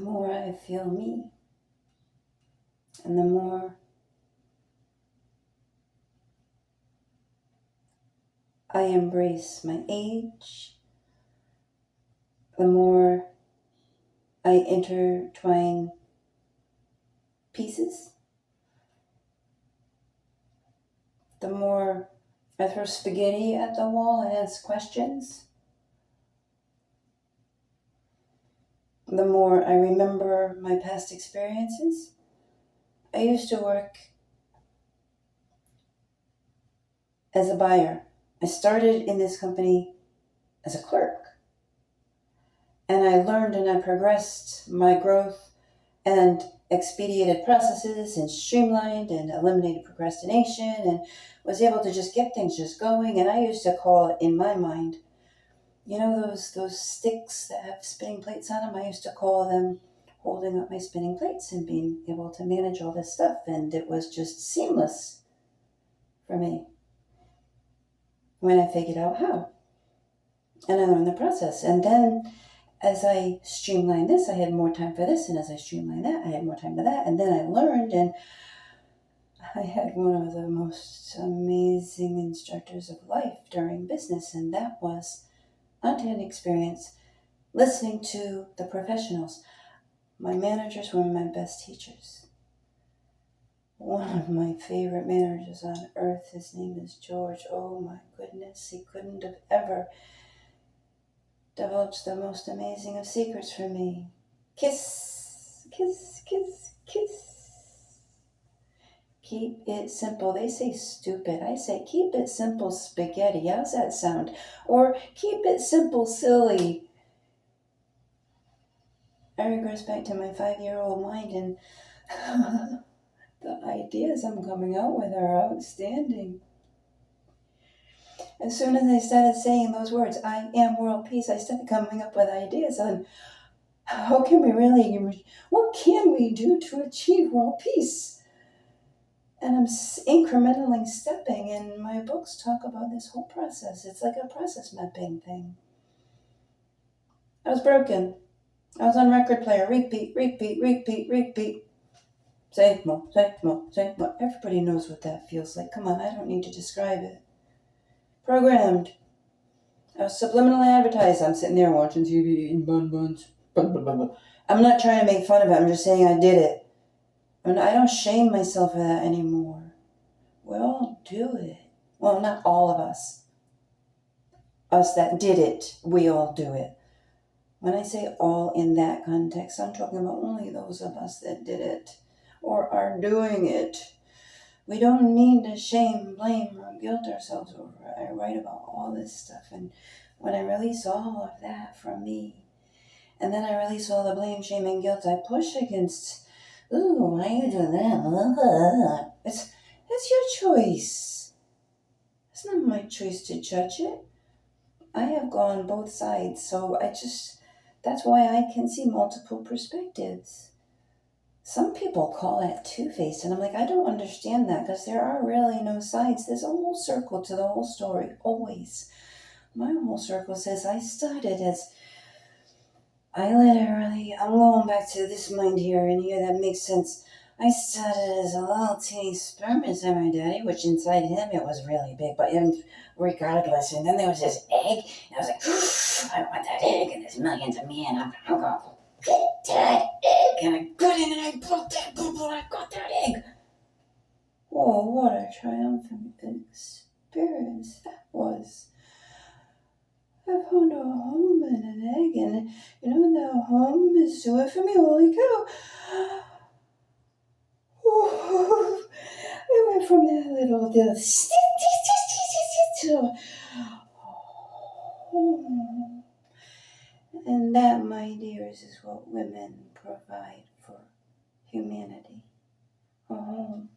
more I feel me. And the more I embrace my age, the more I intertwine pieces, the more I throw spaghetti at the wall and ask questions, the more I remember my past experiences. I used to work as a buyer. I started in this company as a clerk. And I learned and I progressed my growth and expedited processes and streamlined and eliminated procrastination and was able to just get things just going. And I used to call it, in my mind, you know those sticks that have spinning plates on them? I used to call them holding up my spinning plates and being able to manage all this stuff. And it was just seamless for me when I figured out how. And I learned the process. And then as I streamlined this, I had more time for this. And as I streamlined that, I had more time for that. And then I learned, and I had one of the most amazing instructors of life during business. And that was on-hand experience, listening to the professionals. My managers were my best teachers. One of my favorite managers on earth, his name is George. Oh my goodness, he couldn't have ever divulged the most amazing of secrets for me. Kiss, kiss, kiss, kiss. Keep it simple. They say stupid. I say keep it simple, spaghetti. How's that sound? Or keep it simple, silly. I regress back to my 5-year-old mind, and the ideas I'm coming out with are outstanding. As soon as I started saying those words, I am world peace, I started coming up with ideas on what can we do to achieve world peace? And I'm incrementally stepping, and my books talk about this whole process. It's like a process mapping thing. I was broken. I was on record player. Repeat, repeat, repeat, repeat. Say more, say more, say more. Everybody knows what that feels like. Come on, I don't need to describe it. Programmed. I was subliminally advertised. I'm sitting there watching TV, eating bonbons. I'm not trying to make fun of it. I'm just saying I did it. And I don't shame myself for that anymore. We all do it. Well, not all of us. Us that did it, we all do it. When I say all in that context, I'm talking about only those of us that did it or are doing it. We don't need to shame, blame, or guilt ourselves over it. I write about all this stuff, and when I release all of that from me, and then I release all the blame, shame, and guilt I push against, ooh, why are you doing that? It's your choice. It's not my choice to judge it. I have gone both sides, so that's why I can see multiple perspectives. Some people call that two-faced, and I'm like, I don't understand that, because there are really no sides. There's a whole circle to the whole story, always. My whole circle says I'm going back to this mind here and here, that makes sense. I started as a little teeny sperm inside my daddy, which inside him it was really big, but regardless. And then there was this egg, and I was like, I want that egg, and there's millions of me, and I'm going to get that egg. And I got in, and I broke that bubble, and I got that egg. Whoa, what a triumphant experience that was. I found a home and an egg, and you know what that home is doing for me? Holy cow. I went from that little to home. And that, my dears, is what women provide for humanity. A home.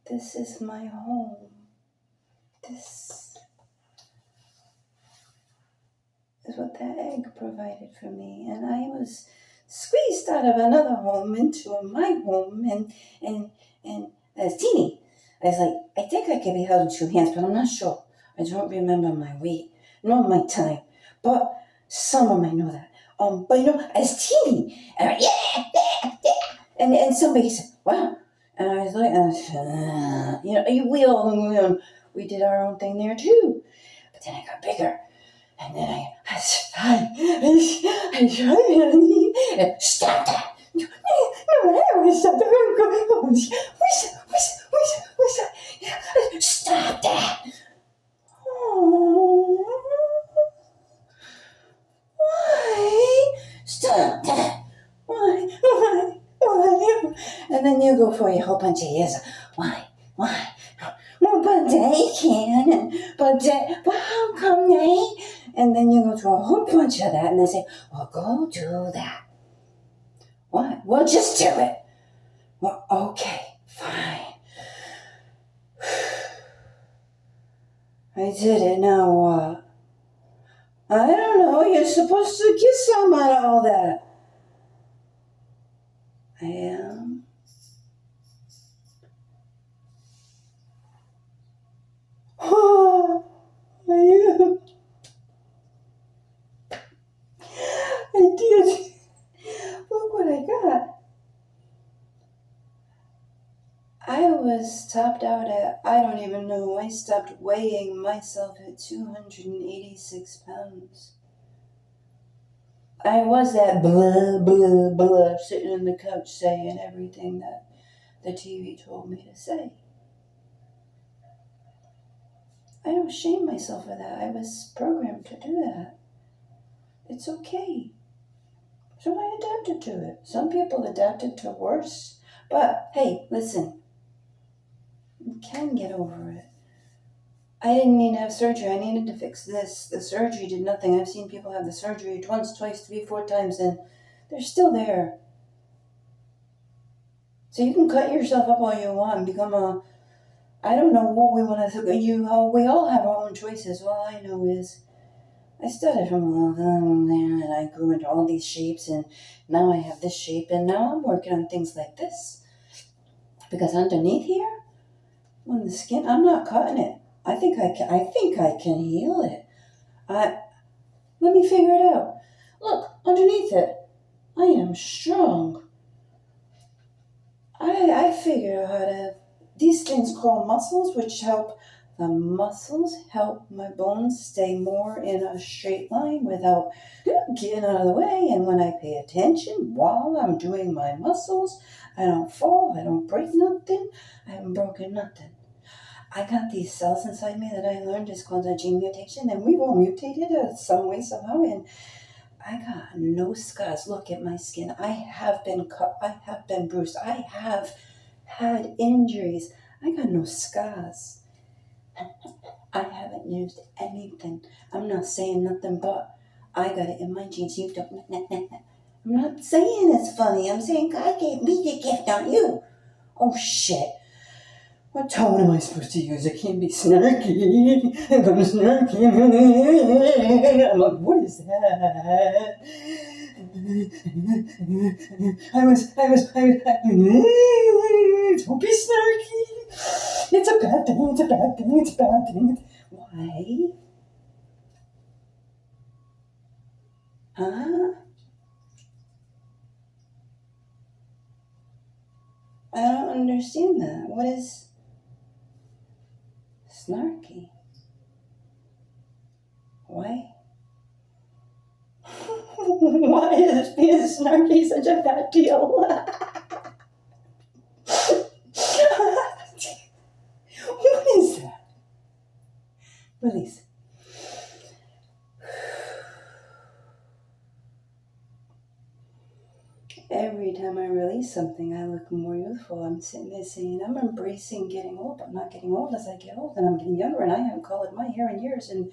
This is my home. This is what that egg provided for me. And I was squeezed out of another home into my home, and as teeny. I was like, I think I could be held in 2 hands, but I'm not sure. I don't remember my weight, nor my time. But someone might know that. But it's teeny. And and somebody said, wow. And I was like, we did our own thing there too. But then I got bigger. And then I stop that. No, I don't want to stop that. Stop that. Oh, why? Stop that. Why? And then you go for a whole bunch of years. Why? Well, but they can. But how come they? And then you go through a whole bunch of that, and they say, well, go do that. What? Well, just do it. Well, okay, fine. I did it, now what? I don't know, you're supposed to get some out of all that. I am. Oh, I am. I did. Look what I got. I was topped out at, I don't even know, I stopped weighing myself at 286 pounds. I was that blah, sitting on the couch saying everything that the TV told me to say. I don't shame myself for that. I was programmed to do that. It's okay. So I adapted to it. Some people adapted to worse. But, hey, listen. You can get over it. I didn't need to have surgery. I needed to fix this. The surgery did nothing. I've seen people have the surgery once, twice, 3, 4 times, and they're still there. So you can cut yourself up all you want and become a... I don't know what we want to... we all have our own choices. All I know is I started from a long time there, and I grew into all these shapes, and now I have this shape, and now I'm working on things like this. Because underneath here, on the skin, I'm not cutting it. I think I can heal it. Let me figure it out. Look, underneath it, I am strong. I figure out how to, these things called muscles, which help, the muscles help my bones stay more in a straight line without getting out of the way. And when I pay attention while I'm doing my muscles, I don't fall, I don't break nothing, I haven't broken nothing. I got these cells inside me that I learned is called a gene mutation, and we've all mutated some way, somehow, and I got no scars. Look at my skin. I have been cut. I have been bruised. I have had injuries. I got no scars. I haven't used anything. I'm not saying nothing, but I got it in my genes. You don't. I'm not saying it's funny. I'm saying God gave me the gift, not you. Oh, shit. What tone am I supposed to use? I can't be snarky. If I'm snarky, I'm like, what is that? Don't be snarky. It's a bad thing. Why? Huh? I don't understand that. What is snarky? Why? Why is being snarky such a bad deal? What is that? Release. Every time I release something, I look more youthful. I'm sitting there saying, I'm embracing getting old. I'm not getting old as I get old, and I'm getting younger, and I haven't colored my hair in years, and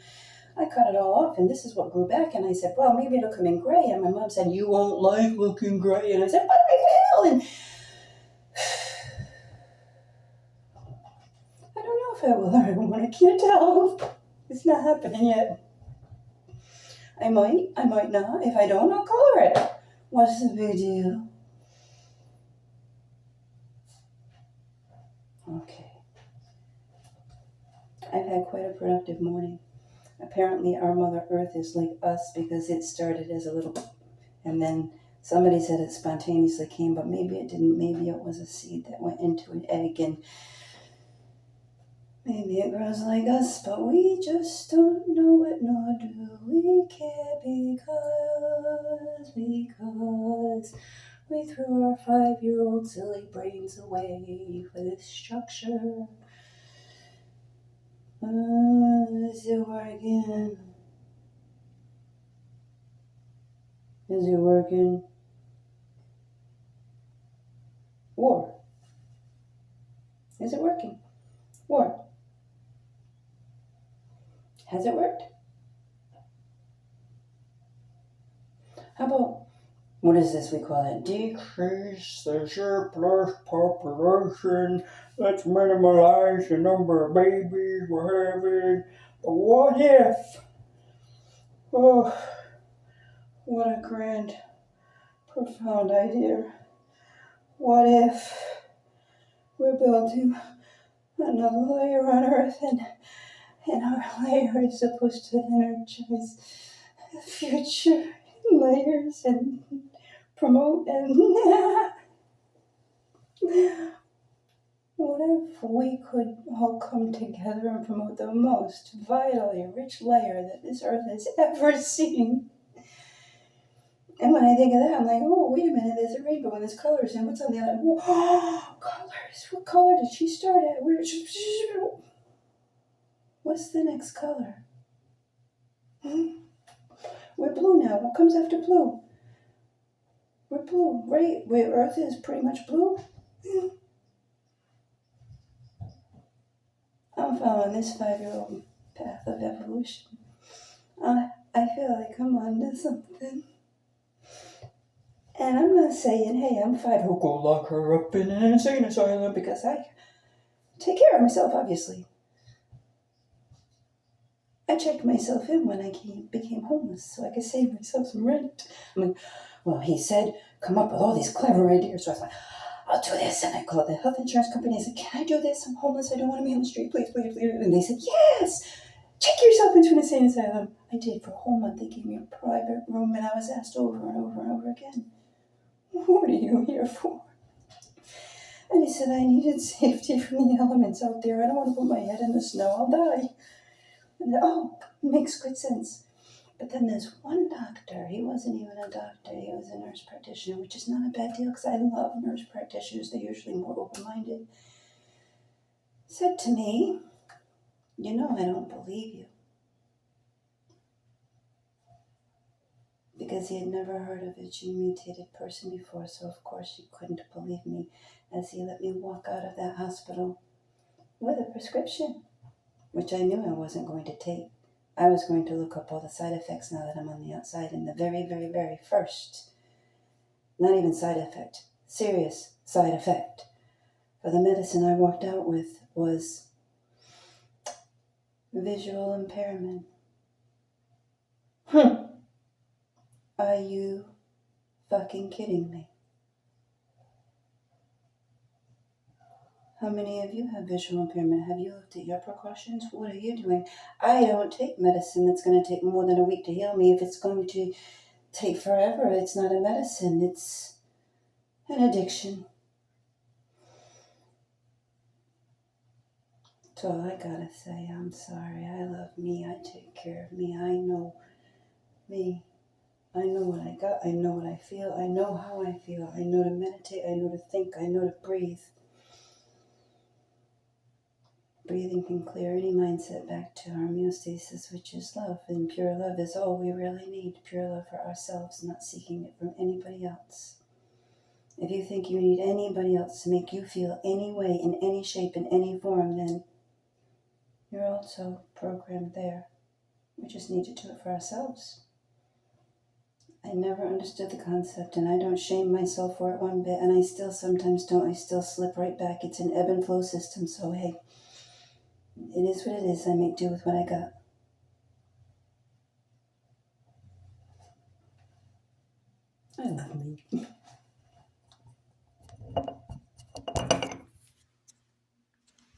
I cut it all off, and this is what grew back. And I said, well, maybe it'll come in gray. And my mom said, you won't like looking gray. And I said, but I will. And I don't know if I will or I won't. I can't tell. It's not happening yet. I might not. If I don't, I'll color it. What's the big deal? Okay. I've had quite a productive morning. Apparently our Mother Earth is like us because it started as a little And then somebody said it spontaneously came, but maybe it didn't. Maybe it was a seed that went into an egg, and maybe it grows like us, but we just don't know it, nor do we care, because we threw our 5-year-old silly brains away for this structure. Is it working? Is it working? War. Is it working? War. Has it worked? How about, what is this we call it? Decrease the surplus population. Let's minimize the number of babies we're having. But what if? Oh, what a grand, profound idea. What if we're building another layer on Earth, and our layer is supposed to energize the future layers and promote and what if we could all come together and promote the most vitally rich layer that this Earth has ever seen? And when I think of that, I'm like, oh, wait a minute, there's a rainbow and there's colors, and what's on the other? Oh, colors. What color did she start at? What's the next color? We're blue now. What comes after blue? We're blue, right? Where Earth is pretty much blue. I'm following this 5-year-old path of evolution. I feel like I'm onto something. And I'm not saying, hey, I'm 5, who'll go lock her up in an insane asylum, because I take care of myself, obviously. I checked myself in when I became homeless so I could save myself some rent. I mean, well, he said, come up with all these clever ideas. So I was like, I'll do this. And I called the health insurance company. I said, can I do this? I'm homeless. I don't want to be on the street. Please, please, please. And they said, yes, check yourself into an insane asylum. I did. For a whole month, they gave me a private room, and I was asked over and over and over again, what are you here for? And he said, I needed safety from the elements out there. I don't want to put my head in the snow. I'll die. And oh, makes good sense. But then there's one doctor. He wasn't even a doctor. He was a nurse practitioner, which is not a bad deal because I love nurse practitioners. They're usually more open-minded. Said to me, you know I don't believe you. Because he had never heard of a gene-mutated person before, so of course he couldn't believe me as he let me walk out of that hospital with a prescription, which I knew I wasn't going to take. I was going to look up all the side effects now that I'm on the outside, and the very, very, very first, not even side effect, serious side effect for the medicine I walked out with was visual impairment. Are you fucking kidding me? How many of you have visual impairment? Have you looked at your precautions? What are you doing? I don't take medicine that's going to take more than a week to heal me. If it's going to take forever, it's not a medicine. It's an addiction. That's all I gotta say. I'm sorry. I love me. I take care of me. I know me. I know what I got. I know what I feel. I know how I feel. I know to meditate. I know to think. I know to breathe. Breathing can clear any mindset back to homeostasis, which is love. And pure love is all we really need. Pure love for ourselves, not seeking it from anybody else. If you think you need anybody else to make you feel any way, in any shape, in any form, then you're also programmed there. We just need to do it for ourselves. I never understood the concept, and I don't shame myself for it one bit, and I still sometimes don't. I still slip right back. It's an ebb and flow system, so hey, it is what it is. I make do with what I got. I love me.